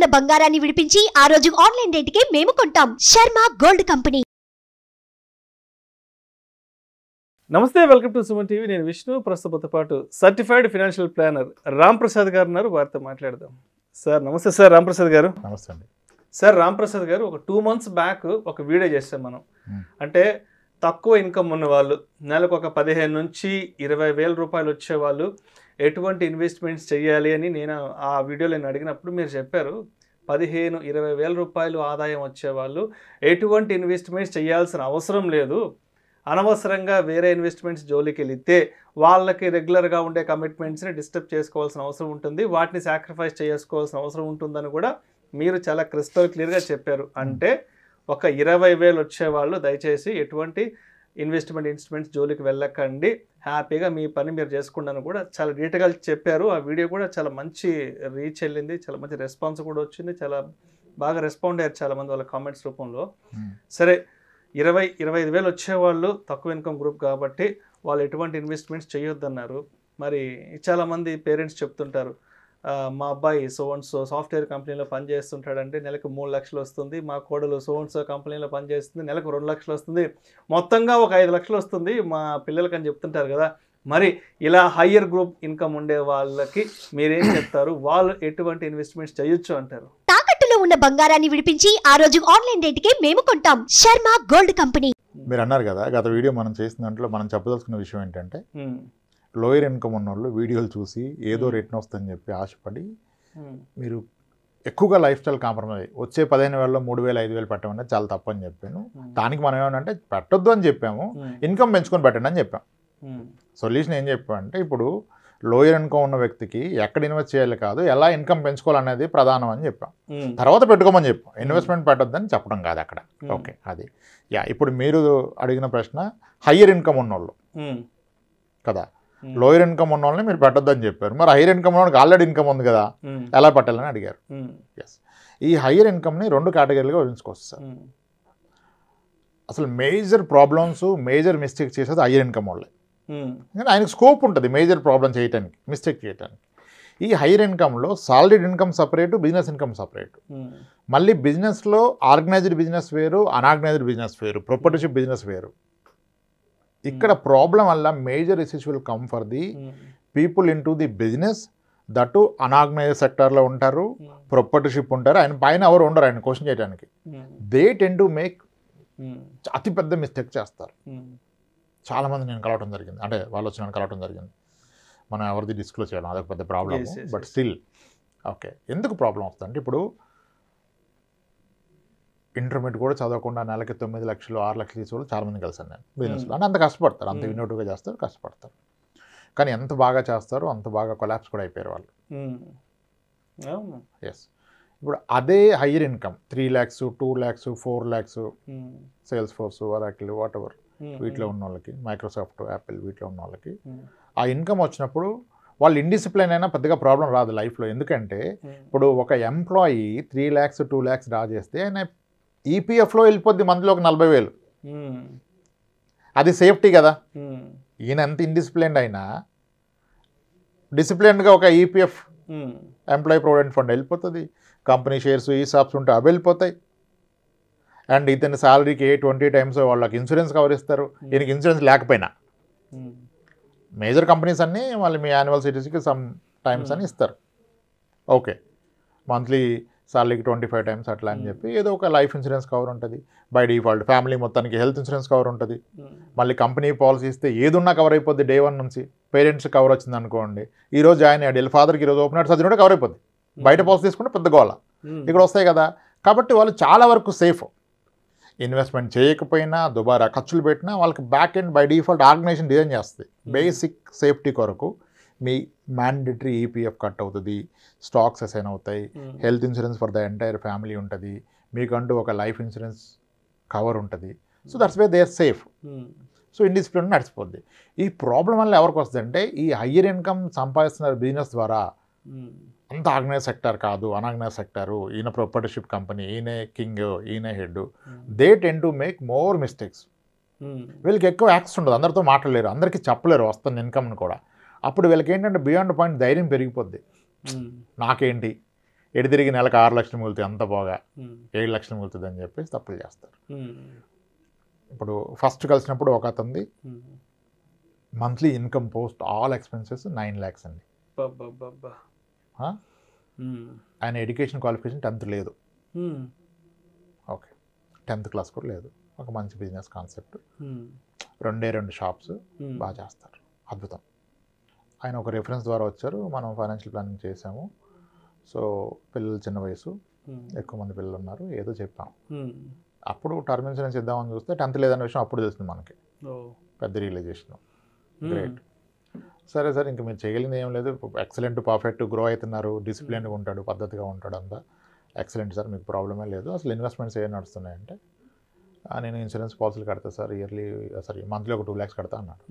ఉన్న బంగారాన్ని విడిపించి ఆ రోజు ఆన్లైన్ రేటుకే మేము కొంటాం. Sharma gold company. నమస్తే, వెల్కమ్ టు సుమన్ టీవీ. నేను విష్ణు. ప్రస్తుతంతో పాటు certified financial planner Ram Prasad గారు ఉన్నారు. వారితో మాట్లాడదాం. సార్ నమస్తే. సార్ రామ్ ప్రసాద్ గారు. నమస్తే అండి. సార్ రామ్ ప్రసాద్ గారు, ఒక 2 months బ్యాక్ ఒక వీడియో చేస్తాం మనం. అంటే తక్కువ ఇన్కమ్ ఉన్న వాళ్ళు, నెలకు ఒక 15 నుంచి 20 వేల రూపాయలు వచ్చేవాళ్ళు ఎటువంటి ఇన్వెస్ట్మెంట్స్ చేయాలి అని నేను ఆ వీడియోలో అడిగినప్పుడు మీరు చెప్పారు 15-20 వేల రూపాయలు ఆదాయం వచ్చేవాళ్ళు ఎటువంటి ఇన్వెస్ట్మెంట్స్ చేయాల్సిన అవసరం లేదు, అనవసరంగా వేరే ఇన్వెస్ట్మెంట్స్ జోలికి వెళితే వాళ్ళకి రెగ్యులర్గా ఉండే కమిట్మెంట్స్ని డిస్టర్బ్ చేసుకోవాల్సిన అవసరం ఉంటుంది, వాటిని సాక్రిఫైస్ చేసుకోవాల్సిన అవసరం ఉంటుందని కూడా మీరు చాలా క్రిస్టల్ క్లియర్గా చెప్పారు. అంటే ఒక 20,000 వచ్చేవాళ్ళు దయచేసి ఎటువంటి ఇన్వెస్ట్మెంట్స్ జోలికి వెళ్ళకండి, హ్యాపీగా మీ పని మీరు చేసుకుంటాను కూడా చాలా డీటెయిల్గా చెప్పారు. ఆ వీడియో కూడా చాలా మంచి రీచ్ వెళ్ళింది, చాలా మంచి రెస్పాన్స్ కూడా వచ్చింది, చాలా బాగా రెస్పాండ్ అయ్యారు చాలామంది వాళ్ళ కామెంట్స్ రూపంలో. సరే, 20-25 వేలు వచ్చేవాళ్ళు తక్కువ ఇన్కమ్ గ్రూప్ కాబట్టి వాళ్ళు ఎటువంటి ఇన్వెస్ట్మెంట్స్ చేయొద్దన్నారు. మరి చాలామంది పేరెంట్స్ చెప్తుంటారు, మా అబ్బాయి సో సాఫ్ట్వేర్ కంపెనీలో పనిచేస్తుంటాడంటే నెలకు 3 లక్షలు వస్తుంది, మా కోడలు సో కంపెనీలో పనిచేస్తుంది నెలకు 2 లక్షలు వస్తుంది, మొత్తంగా ఒక 5 లక్షలు వస్తుంది మా పిల్లలకి అని చెప్తుంటారు కదా. మరి ఇలా హయ్యర్ గ్రూప్ ఇన్కమ్ ఉండే వాళ్ళకి మీరేం చెప్తారు? వాళ్ళు ఎటువంటి ఇన్వెస్ట్మెంట్స్ చేయొచ్చు అంటారు? తాకట్టులో ఉన్న బంగారాన్ని విడిపించి ఆ రోజు ఆన్లైన్ రేటుకే మేము కొంటాం. Sharma gold company. మీరు అన్నారు కదా, గత వీడియో మనం చేసిన దాంట్లో మనం చెప్పదలుచుకున్న విషయం ఏంటంటే, లోయర్ ఇన్కమ్ ఉన్న వాళ్ళు వీడియోలు చూసి ఏదో రేట్ని వస్తుందని చెప్పి ఆశపడి మీరు ఎక్కువగా లైఫ్ స్టైల్ కాంప్రమైజ్ వచ్చే 15,000లో 3,000 5,000 పెట్టమనేది చాలా తప్పని చెప్పాను. దానికి మనం ఏమనంటే పెట్టొద్దు అని చెప్పాము, ఇన్కమ్ పెంచుకొని పెట్టండి అని చెప్పాం. సొల్యూషన్ ఏం చెప్పామంటే, ఇప్పుడు లోయర్ ఇన్కమ్ ఉన్న వ్యక్తికి ఎక్కడ ఇన్వెస్ట్ చేయాలి కాదు, ఎలా ఇన్కమ్ పెంచుకోవాలనేది ప్రధానం అని చెప్పాం. తర్వాత పెట్టుకోమని చెప్పాం, ఇన్వెస్ట్మెంట్ పెట్టొద్దని చెప్పడం కాదు అక్కడ. ఓకే, అది ఇప్పుడు మీరు అడిగిన ప్రశ్న హయ్యర్ ఇన్కమ్ ఉన్నోళ్ళు కదా, లోయర్ ఇన్కమ్ ఉన్న వాళ్ళని మీరు పెట్టొద్దని చెప్పారు. మరి హైయర్ ఇన్కమ్ ఉన్న వాళ్ళకి ఆల్రెడీ ఇన్కమ్ ఉంది కదా, ఎలా పెట్టాలని అడిగారు. ఎస్, ఈ హైయర్ ఇన్కమ్ని 2 కేటగిరీలుగా విభజించుకోవచ్చు సార్. అసలు మేజర్ ప్రాబ్లమ్స్, మేజర్ మిస్టేక్ చేసేది హైయర్ ఇన్కమ్ వాళ్ళే. కానీ ఆయనకు స్కోప్ ఉంటుంది మేజర్ ప్రాబ్లం చేయడానికి, మిస్టేక్ చేయడానికి. ఈ హైయర్ ఇన్కమ్లో solid income separate, business income separate. మళ్ళీ బిజినెస్లో ఆర్గనైజ్డ్ బిజినెస్ వేరు, అన్ఆర్గనైజ్డ్ బిజినెస్ వేరు, ప్రొప్రైటర్షిప్ బిజినెస్ వేరు. ఇక్కడ ప్రాబ్లం వల్ల major issues will come for the people in to the business, that unorganised సెక్టర్లో ఉంటారు, ప్రొప్రైటర్షిప్ ఉంటారు, ఆయన పైన ఎవరు ఉండరు ఆయన క్వశ్చన్ చేయడానికి. దే టెన్ టు మేక్ అతిపెద్ద మిస్టేక్ చేస్తారు. చాలామంది నేను కలవటం జరిగింది, అంటే వాళ్ళు వచ్చి నన్ను కలవటం జరిగింది. మనం ఎవరిది డిస్క్లోజ్ చేయడం అదొక పెద్ద ప్రాబ్లమ్. బట్ స్టిల్ ఓకే, ఎందుకు ప్రాబ్లం వస్తుందంటే, ఇప్పుడు ఇంటర్మీడియట్ కూడా చదవకుండా నెలకి 9 లక్షలు 6 లక్షలు తీసుకోవాలి చాలామంది కలిసాను నేను బిజినెస్లో. అంటే అంత కష్టపడతారు, అంత ఇన్నోటివ్గా చేస్తారు, కష్టపడతారు. కానీ ఎంత బాగా చేస్తారో అంత బాగా కొలాప్స్ కూడా అయిపోయారు వాళ్ళు. ఎస్, ఇప్పుడు అదే higher income 3 lakhs 2 lakhs 4 lakhs sales force, వరాకిల్, what ever వీటిలో ఉన్న వాళ్ళకి, మైక్రోసాఫ్ట్, యాపిల్ వీటిలో ఉన్న వాళ్ళకి ఆ ఇన్కమ్ వచ్చినప్పుడు వాళ్ళు ఇండిసిప్లైన్ అయినా పెద్దగా ప్రాబ్లం రాదు లైఫ్లో. ఎందుకంటే ఇప్పుడు ఒక ఎంప్లాయీ 3 lakhs 2 lakhs డ్రా చేస్తే ఆయన ఈపీఎఫ్లో వెళ్ళిపోద్ది మంత్లో ఒక 40,000. అది సేఫ్టీ కదా. ఈయన ఎంత ఇండిసిప్లైన్డ్ అయినా డిసిప్లైన్డ్గా ఒక ఈపీఎఫ్ ఎంప్లాయీ ప్రొవిడెంట్ ఫండ్ వెళ్ళిపోతుంది, కంపెనీ షేర్స్ ఈసాప్స్ ఉంటే అవి వెళ్ళిపోతాయి. అండ్ ఇతని శాలరీకి 20 times వాళ్ళకి ఇన్సూరెన్స్ కవర్ ఇస్తారు. ఈయనకి ఇన్సూరెన్స్ లేకపోయినా మేజర్ కంపెనీస్ అన్నీ వాళ్ళు మీ యాన్యువల్ సిటీస్కి సమ్ టైమ్స్ అని ఇస్తారు. ఓకే, మంత్లీ శాలరీకి 25 times అట్లా అని చెప్పి ఏదో ఒక లైఫ్ ఇన్సూరెన్స్ కవర్ ఉంటుంది బై డిఫాల్ట్. ఫ్యామిలీ మొత్తానికి హెల్త్ ఇన్సూరెన్స్ కవర్ ఉంటుంది. మళ్ళీ కంపెనీ పాలసీ ఇస్తే ఏదున్నా కవర్ అయిపోద్ది. డే 1 నుంచి పేరెంట్స్ కవర్ వచ్చింది అనుకోండి, ఈరోజు జాయిన్ అయ్యాడు, వీళ్ళ ఫాదర్కి ఈరోజు ఓపెన్ హార్ట్ సర్జరీ కూడా కవర్ అయిపోద్ది. బయట పాలసీ తీసుకుంటే పెద్ద గోళ ఇక్కడ వస్తాయి కదా. కాబట్టి వాళ్ళు చాలా వరకు సేఫ్. ఇన్వెస్ట్మెంట్ చేయకపోయినా, దుబారా ఖర్చులు పెట్టినా వాళ్ళకి back end by default organisation design చేస్తుంది. బేసిక్ సేఫ్టీ కొరకు మీ మ్యాండేటరీ ఈపీఎఫ్ కట్ అవుతుంది, స్టాక్స్ అసైన్ అవుతాయి, health insurance for the entire family ఉంటుంది, మీకంటూ ఒక లైఫ్ ఇన్సూరెన్స్ కవర్ ఉంటుంది. So that's way they are safe. So indiscipline నడిచిపోద్ది. ఈ ప్రాబ్లం వల్ల ఎవరికి వస్తుందంటే, ఈ హయ్యర్ ఇన్కమ్ సంపాదిస్తున్న బిజినెస్ ద్వారా అంత ఆర్గనైజ్ సెక్టర్ కాదు, అన్ఆర్గనైజ్ సెక్టారు, ఈయన ప్రొప్రైటర్షిప్ కంపెనీ, ఈయనే కింగ్, ఈయనే head, they ten to make more mistakes. వీళ్ళకి ఎక్కువ యాక్సెస్ ఉండదు, అందరితో మాట్లాడలేరు, అందరికీ చెప్పలేరు వస్తున్న ఇన్కమ్ని కూడా. అప్పుడు వీళ్ళకి ఏంటంటే బియాండ్ పాయింట్ ధైర్యం పెరిగిపోద్ది. నాకేంటి, ఎటు తిరిగి నెలకు 6 లక్షలు మిగులుతుంది, అంత పోగా 7 లక్షలు మిగులుతుంది అని చెప్పేసి తప్పులు చేస్తారు. ఇప్పుడు ఫస్ట్ కలిసినప్పుడు ఒక అతనిది monthly income post all expenses 9 lakhs అండి. ఆయన ఎడ్యుకేషన్ క్వాలిఫికేషన్ 10th లేదు, ఓకే 10th క్లాస్ కూడా లేదు. ఒక మంచి బిజినెస్ కాన్సెప్ట్, 2 షాప్స్, బాగా చేస్తారు, అద్భుతం. ఆయన ఒక రెఫరెన్స్ ద్వారా వచ్చారు, మనం ఫైనాన్షియల్ ప్లానింగ్ చేసాము. సో పిల్లలు చిన్న వయసు, ఎక్కువ మంది పిల్లలు ఉన్నారు, ఏదో చెప్పాము. అప్పుడు టర్మ్ ఇన్సూరెన్స్ ఇద్దామని చూస్తే 10th లేదనే విషయం అప్పుడు తెలిసింది మనకి, పెద్ద రియలైజేషన్. గ్రేట్, సరే సార్ ఇంకా మీరు చేయగలిగింది ఏం లేదు, ఎక్సలెంట్, పర్ఫెక్ట్, గ్రో అవుతున్నారు, డిసిప్లిన్గా ఉంటాడు, పద్ధతిగా ఉంటాడు, అంతా ఎక్సలెంట్ సార్, మీకు ప్రాబ్లమే లేదు. అసలు ఇన్వెస్ట్మెంట్స్ ఏం నడుస్తున్నాయంటే నేను ఇన్సూరెన్స్ పాలసీలు కడతా సార్, మంత్లీ ఒక 2 lakhs కడతా అన్నాడు.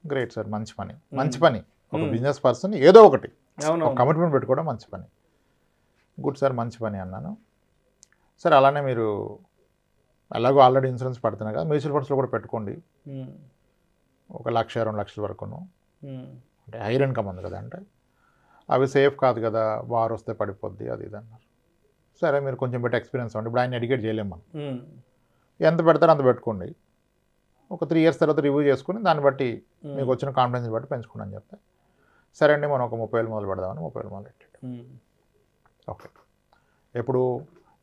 గ్రేట్ సార్, మంచి పని, మంచి పని. ఒక బిజినెస్ పర్సన్ ఏదో ఒకటి కమిట్మెంట్ పెట్టుకోవడం మంచి పని. గుడ్ సార్, మంచి పని అన్నాను. సార్ అలానే మీరు ఎలాగో ఆల్రెడీ ఇన్సూరెన్స్ పడుతున్నాయి కదా, మ్యూచువల్ ఫండ్స్లో కూడా పెట్టుకోండి, 1 లక్ష 2 లక్షల వరకును, అంటే హైర్ ఇన్కమ్ ఉంది కదా, అంటే అవి సేఫ్ కాదు కదా, వారు వస్తే పడిపోద్ది, అది ఇది అన్నారు. సరే మీరు కొంచెం బట్టి ఎక్స్పీరియన్స్ అవ్వండి, ఇప్పుడు ఆయన ఎడ్యుకేట్ చేయలేము మనం, ఎంత పెడతారో అంత పెట్టుకోండి, ఒక 3 years తర్వాత రివ్యూ చేసుకుని దాన్ని బట్టి మీకు వచ్చిన కాన్ఫిడెన్స్ బట్టి పెంచుకోండి అని చెప్తే, సరే అండి మనం ఒక 30,000 మొదలు పెడదామని 30,000 మొదలు పెట్టాడు. ఓకే, ఎప్పుడు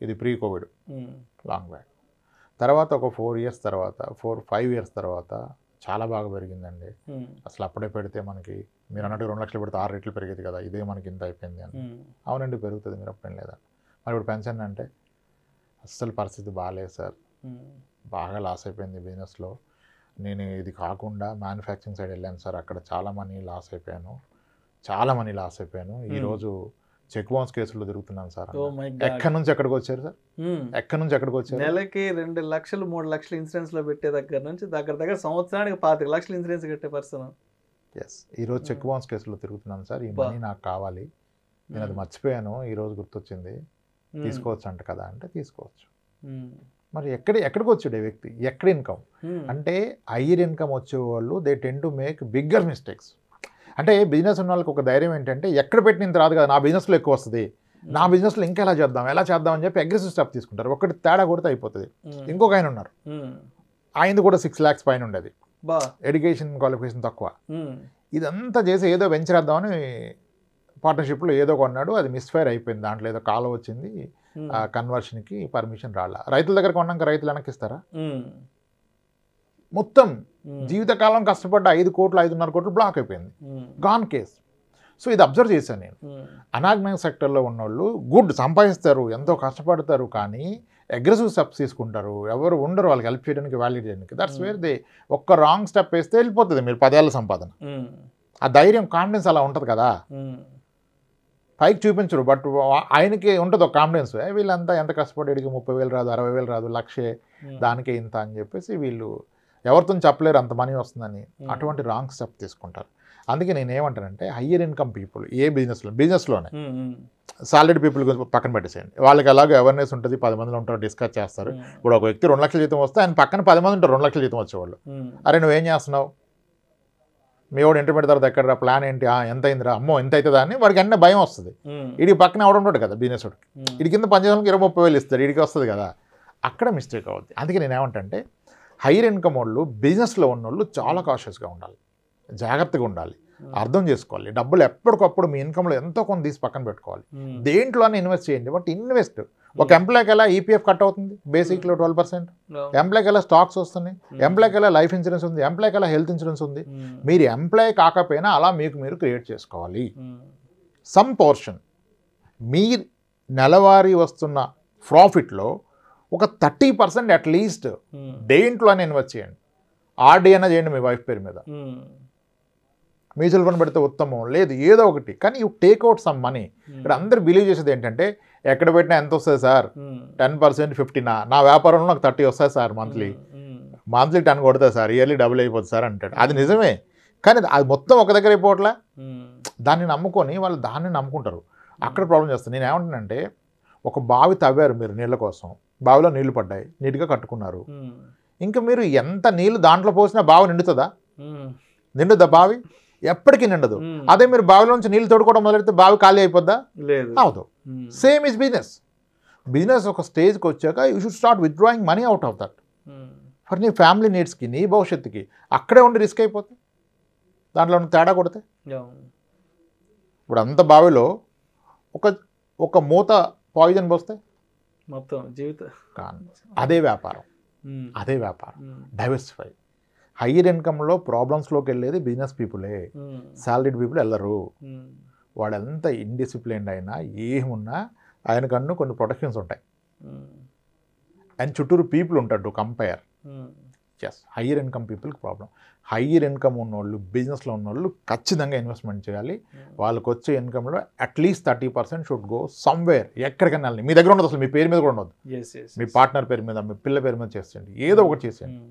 ఇది ప్రీ కోవిడ్, లాంగ్ బ్యాక్. తర్వాత ఒక 4 years తర్వాత 4-5 years తర్వాత చాలా బాగా పెరిగిందండి. అసలు అప్పుడే పెడితే మనకి మీరు అన్నట్టు 2 లక్షలు పెడితే 6 రెట్లు పెరిగేది కదా, ఇదే మనకి ఇంత అయిపోయింది అని. అవునండి పెరుగుతుంది, మీరు అప్పుడేం లేదా. మరి ఇప్పుడు పెన్షన్ అంటే అస్సలు పరిస్థితి బాగాలేదు సార్, బాగా లాస్ అయిపోయింది బిజినెస్లో, నేను ఇది కాకుండా మ్యానుఫ్యాక్చరింగ్ సైడ్ వెళ్ళాను సార్, అక్కడ చాలా మనీ లాస్ అయిపోయాను, ఈరోజు చెక్ బౌన్స్ కేసుల్లో తిరుగుతున్నాను సార్. ఎక్కడి నుంచి ఎక్కడికి వచ్చారు సార్, ఎక్కడి నుంచి ఎక్కడికి వచ్చారు? నెలకి 2 లక్షలు 3 లక్షలు ఇన్సూరెన్స్ లో పెట్టే దగ్గర నుంచి దగ్గర సంవత్సరానికి 25 లక్షలు ఇన్సూరెన్స్ కట్టే పర్సన్. ఎస్, ఈరోజు చెక్ బౌన్స్ కేసుల్లో తిరుగుతున్నాను సార్, ఈ మనీ నాకు కావాలి, నేను అది మర్చిపోయాను, ఈరోజు గుర్తొచ్చింది, తీసుకోవచ్చు అంట కదా అంటే తీసుకోవచ్చు. మరి ఎక్కడికి వచ్చాడు ఈ వ్యక్తి, ఎక్కడ ఇన్కమ్ అంటే హైయర్ ఇన్కమ్ వచ్చేవాళ్ళు they tend to make bigger mistakes. అంటే బిజినెస్ ఉన్న వాళ్ళకి ఒక ధైర్యం ఏంటంటే ఎక్కడ పెట్టిన రాదు కదా, నా బిజినెస్లో ఎక్కువ వస్తుంది, నా బిజినెస్లో ఇంకా ఎలా చేద్దాం అని చెప్పి అగ్రెసివ్ స్టెప్ తీసుకుంటారు. ఒకటి తేడా కొడితే అయిపోతుంది. ఇంకొక ఆయన ఉన్నారు, ఆయనది కూడా 6 lakhs పైన ఉండేది, ఎడ్యుకేషన్ క్వాలిఫికేషన్ తక్కువ, ఇదంతా చేసి ఏదో వెంచర్ వేద్దామని పార్ట్నర్షిప్లో ఏదో కొన్నాడు, అది మిస్ఫైర్ అయిపోయింది, దాంట్లో ఏదో కాలం వచ్చింది, ఆ కన్వర్షన్కి పర్మిషన్ రాలా. రైతుల దగ్గర కొన్నాక రైతులు వెనక్కిస్తారా? మొత్తం జీవితకాలం కష్టపడ్డ 5 కోట్లు 5.5 కోట్లు బ్లాక్ అయిపోయింది, గాన్ కేస్. సో ఇది అబ్జర్వ్ చేశాను నేను. అనార్గనైజ్ సెక్టర్లో ఉన్నోళ్ళు గుడ్ సంపాదిస్తారు, ఎంతో కష్టపడతారు, కానీ అగ్రెసివ్ స్టెప్స్ తీసుకుంటారు, ఎవరు ఉండరు వాళ్ళకి హెల్ప్ చేయడానికి, వాల్యూట్ చేయడానికి. దట్స్ వేర్ దే ఒక్క రాంగ్ స్టెప్ వేస్తే వెళ్ళిపోతుంది మీరు 10 ఏళ్ళ సంపాదన. ఆ ధైర్యం, కాన్ఫిడెన్స్ అలా ఉంటుంది కదా, పైకి చూపించరు, బట్ ఆయనకి ఉంటుంది ఒక కాన్ఫిడెన్స్, వీళ్ళంతా ఎంత కష్టపడేడికి 30,000 రాదు, 60,000 రాదు, 1,00,000 దానికే ఇంత అని చెప్పేసి వీళ్ళు ఎవరితో చెప్పలేరు అంత మనీ వస్తుందని, అటువంటి రాంగ్ స్టెప్ తీసుకుంటారు. అందుకే నేను ఏమంటానంటే హయ్యర్ ఇన్కమ్ పీపుల్ ఏ బిజినెస్లోనే సాలరీడ్ పీపుల్ గురించి పక్కన పెట్టేసేయండి, వాళ్ళకి ఎలాగో అవేర్నెస్ ఉంటుంది, 10 మందిలో ఉంటారు, డిస్కస్ చేస్తారు. ఇప్పుడు ఒక వ్యక్తి 2 లక్షల జీతం వస్తే ఆయన పక్కన 10 మంది ఉంటారు 2 లక్షల జీతం వచ్చేవాళ్ళు. అరే నువ్వేం చేస్తున్నావు, మీ వాడు ఇంటర్మీడియట్ తర్వాత ఎక్కడ ప్లాన్ ఏంటి, ఎంత అయిందిరా, అమ్మో ఎంత అవుతుందా అని వాడికి అన్నీ భయం వస్తుంది. వీడికి పక్కన అవడం ఉంటాడు కదా బిజినెస్ వాడికి, వీడి కింద పనిచేయడానికి 20-30 వేలు ఇస్తాడు, వీడికి వస్తుంది కదా, అక్కడ మిస్టేక్ అవుద్ది. అందుకే నేను ఏమంటే హైయర్ ఇన్కమ్ వాళ్ళు బిజినెస్లో ఉన్నోళ్ళు చాలా కాషియస్గా ఉండాలి, జాగ్రత్తగా ఉండాలి, అర్థం చేసుకోవాలి. డబ్బులు ఎప్పటికప్పుడు మీ ఇన్కమ్లో ఎంతో కొంత తీసి పక్కన పెట్టుకోవాలి, దేంట్లోనే ఇన్వెస్ట్ చేయండి. బట్ ఇన్వెస్ట్ ఒక ఎంప్లాయ్కి ఎలా ఈపీఎఫ్ కట్ అవుతుంది బేసిక్లో 12%, ఎంప్లాయ్కి ఎలా స్టాక్స్ వస్తున్నాయి, ఎంప్లాయ్కి ఎలా లైఫ్ ఇన్సూరెన్స్ ఉంది, ఎంప్లాయ్కి ఎలా హెల్త్ ఇన్సూరెన్స్ ఉంది. మీరు ఎంప్లాయ్ కాకపోయినా అలా మీరు క్రియేట్ చేసుకోవాలి. సమ్ పోర్షన్ మీ నెలవారీ వస్తున్న ప్రాఫిట్లో ఒక 30% అట్లీస్ట్ దేంట్లోనే ఇన్వెస్ట్ చేయండి. ఆర్డీ అయినా చేయండి మీ వైఫ్ పేరు మీద, మ్యూచువల్ ఫండ్ పెడితే ఉత్తమం, లేదు ఏదో ఒకటి, కానీ యూ టేక్అవుట్ సమ్ మనీ. ఇక్కడ అందరు బిలీవ్ చేసేది ఏంటంటే ఎక్కడ పెట్టినా ఎంత వస్తుంది సార్, 10% 15, నా వ్యాపారంలో నాకు 30 వస్తాయి సార్, మంత్లీ 10 కొడతాయి సార్, ఇయర్లీ డబుల్ అయిపోతుంది సార్ అంటాడు. అది నిజమే, కానీ అది మొత్తం ఒక దగ్గర అయిపోవట్లే. దాన్ని నమ్ముకొని వాళ్ళు దాన్ని నమ్ముకుంటారు, అక్కడ ప్రాబ్లం చేస్తారు. నేను ఏమంటానంటే ఒక బావి తవ్వారు మీరు నీళ్ళ కోసం, బావిలో నీళ్లు పడ్డాయి, నీట్గా కట్టుకున్నారు, ఇంకా మీరు ఎంత నీళ్ళు దాంట్లో పోసినా బావి నిండుతుందా? నిండుద్దా బావి? ఎప్పటికీ నిండదు. అదే మీరు బావిలోంచి నీళ్ళు తోడుకోవడం మొదలెడితే బావి ఖాళీ అయిపోద్దా? లేదు. అవదు. Same is business. బిజినెస్ ఒక స్టేజ్కి వచ్చాక you should start withdrawing money out of that for నీ ఫ్యామిలీ నీడ్స్కి, నీ భవిష్యత్తుకి. అక్కడే ఉండి రిస్క్ అయిపోతుంది దాంట్లో తేడా కొడితే. ఇప్పుడు అంత బావిలో ఒక మూత పాయిజన్ పోస్తే మొత్తం జీవితం. అదే వ్యాపారం. డైవర్సిఫై. హయ్యర్ ఇన్కమ్లో ప్రాబ్లమ్స్లోకి వెళ్ళేది బిజినెస్ పీపులే, సాలరీడ్ పీపుల్ వెళ్ళరు. వాడు ఎంత ఇండిసిప్లిన్డ్ అయినా ఏమున్నా ఆయనకన్ను కొన్ని ప్రొటెక్షన్స్ ఉంటాయి అండ్ చుట్టూరు పీపుల్ ఉంటాడు to compare. Yes, higher income పీపుల్కి ప్రాబ్లం. హయ్యర్ ఇన్కమ్ ఉన్నోళ్ళు, బిజినెస్లో ఉన్నోళ్ళు ఖచ్చితంగా ఇన్వెస్ట్మెంట్ చేయాలి. వాళ్ళకి వచ్చే ఇన్కమ్లో అట్లీస్ట్ 30% షుడ్ గో సమ్వేర్. ఎక్కడికైనా వెళ్ళండి, మీ దగ్గర ఉండదు, అసలు మీ పేరు మీద కూడా ఉండదు, మీ పార్ట్నర్ పేరు మీద, మీ పిల్ల పేరు మీద చేసేయండి, ఏదో ఒకటి చేసేయండి,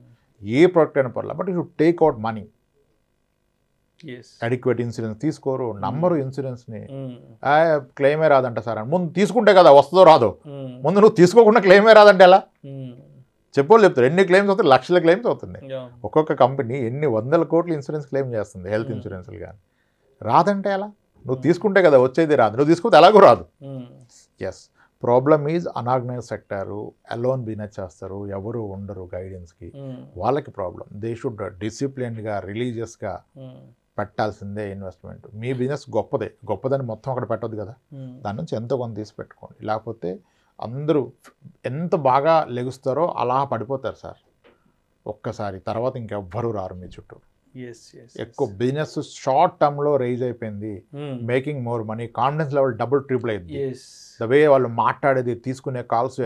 ఏ ప్రొడక్ట్ అయినా పర్లేదు, but you should take out money. Adequate insurance తీసుకోరు, నంబరు ఇన్సూరెన్స్ని క్లెయిమే రాదంట సార్ అని. ముందు తీసుకుంటే కదా వస్తుందో రాదో, ముందు నువ్వు తీసుకోకుండా క్లెయిమే రాదంటే ఎలా చెప్పోళ్ళు చెప్తారు. ఎన్ని క్లెయిమ్స్ అవుతాయి? లక్షల క్లెయిమ్స్ అవుతుంది. ఒక్కొక్క కంపెనీ ఎన్ని 100 కోట్ల ఇన్సూరెన్స్ క్లెయిమ్ చేస్తుంది, హెల్త్ ఇన్సూరెన్స్లు కానీ. రాదంటే ఎలా? నువ్వు తీసుకుంటే కదా వచ్చేది, రాదు. నువ్వు తీసుకుంటే ఎలాగో రాదు. Yes, problem is unorganised sector, alone business చేస్తారు, ఎవరు ఉండరు గైడెన్స్కి, వాళ్ళకి ప్రాబ్లం. దే షుడ్ డిసిప్లిన్డ్గా, రిలీజియస్గా పెట్టాల్సిందే ఇన్వెస్ట్మెంట్. మీ బిజినెస్ గొప్పదని మొత్తం అక్కడ పెట్టదు కదా, దాని నుంచి ఎంతో కొంత తీసి పెట్టుకోండి. లేకపోతే అందరూ ఎంత బాగా లెగుస్తారో అలా పడిపోతారు సార్ ఒక్కసారి. తర్వాత ఇంకెవ్వరూ రారు మీ చుట్టూ. ఎక్కువ బిజినెస్ షార్ట్ టర్మ్లో రైజ్ అయిపోయింది, making more money, confidence level double triple అయింది. ద వే వాళ్ళు మాట్లాడేది, తీసుకునే కాల్స్,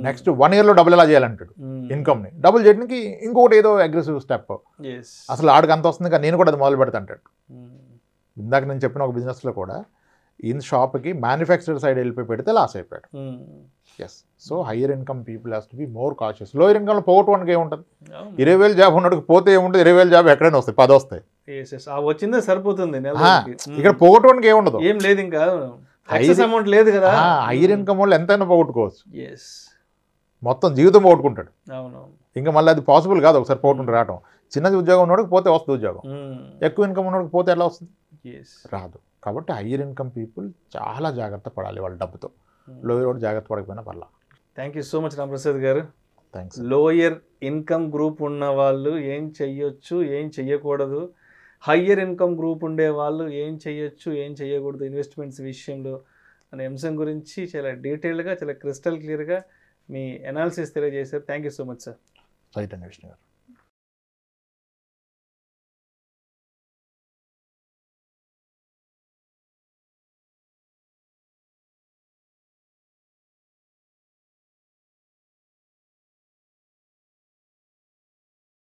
నెక్స్ట్ 1 yearలో డబుల్ ఎలా చేయాలంటాడు ఇన్కమ్ని. డబుల్ చేయడానికి ఇంకొకటి ఏదో అగ్రెసివ్ స్టెప్. అసలు ఆడికి అంత వస్తుంది కానీ నేను కూడా అది మొదలు పెడతా అంటాడు. ఇందాక నేను చెప్పిన ఒక బిజినెస్లో కూడా షాప్కి మ్యానుఫ్యాక్చరర్ సైడ్ వెళ్ళిపోయి పెడితే లాస్ అయిపోయాడు. Yes, so higher income people has to be more cautious. Lower ఇన్కమ్లో పోగొట్టుకోవడానికి ఏముంటుంది? 20,000 జాబ్ ఉన్నట్టుకు పోతే ఏముంటుంది? 20,000 జాబ్ ఎక్కడైనా వస్తాయి, 10 వస్తాయి, వచ్చిందే సరిపోతుంది. ఇక్కడ పోగొట్టుకోవడానికి ఏముండదు, ఏం లేదు, ఇంకా అమౌంట్ లేదు కదా. హయ్యర్ ఇన్కమ్ వాళ్ళు ఎంతైనా పోగొట్టుకోవచ్చు, మొత్తం జీవితం పోగొట్టుకుంటాడు. ఇంకా మళ్ళీ అది పాసిబుల్ కాదు ఒకసారి పోగొట్టుకుంటూ రావడం. చిన్నది ఉద్యోగం ఉన్నోడికి పోతే వస్తుంది ఉద్యోగం, ఎక్కువ ఇన్కమ్ ఉన్నోడికి పోతే ఎలా వస్తుంది? రాదు. కాబట్టి హయ్యర్ ఇన్కమ్ పీపుల్ చాలా జాగ్రత్త పడాలి వాళ్ళ డబ్బుతో. లోయర్ కూడా జాగ్రత్త పడకపోయినా పర్లా. Thank you so much Ramprasad గారు. థ్యాంక్స్. లోయర్ ఇన్కమ్ గ్రూప్ ఉన్న వాళ్ళు ఏం చెయ్యొచ్చు, ఏం చెయ్యకూడదు, హయ్యర్ ఇన్కమ్ గ్రూప్ ఉండే వాళ్ళు ఏం చెయ్యొచ్చు, ఏం చెయ్యకూడదు ఇన్వెస్ట్మెంట్స్ విషయంలో అనే అంశం గురించి చాలా డీటెయిల్గా, చాలా క్రిస్టల్ క్లియర్గా మీ అనాలిసిస్ తెలియజేశారు. Thank you so much sir. Right అండి విష్ణు గారు.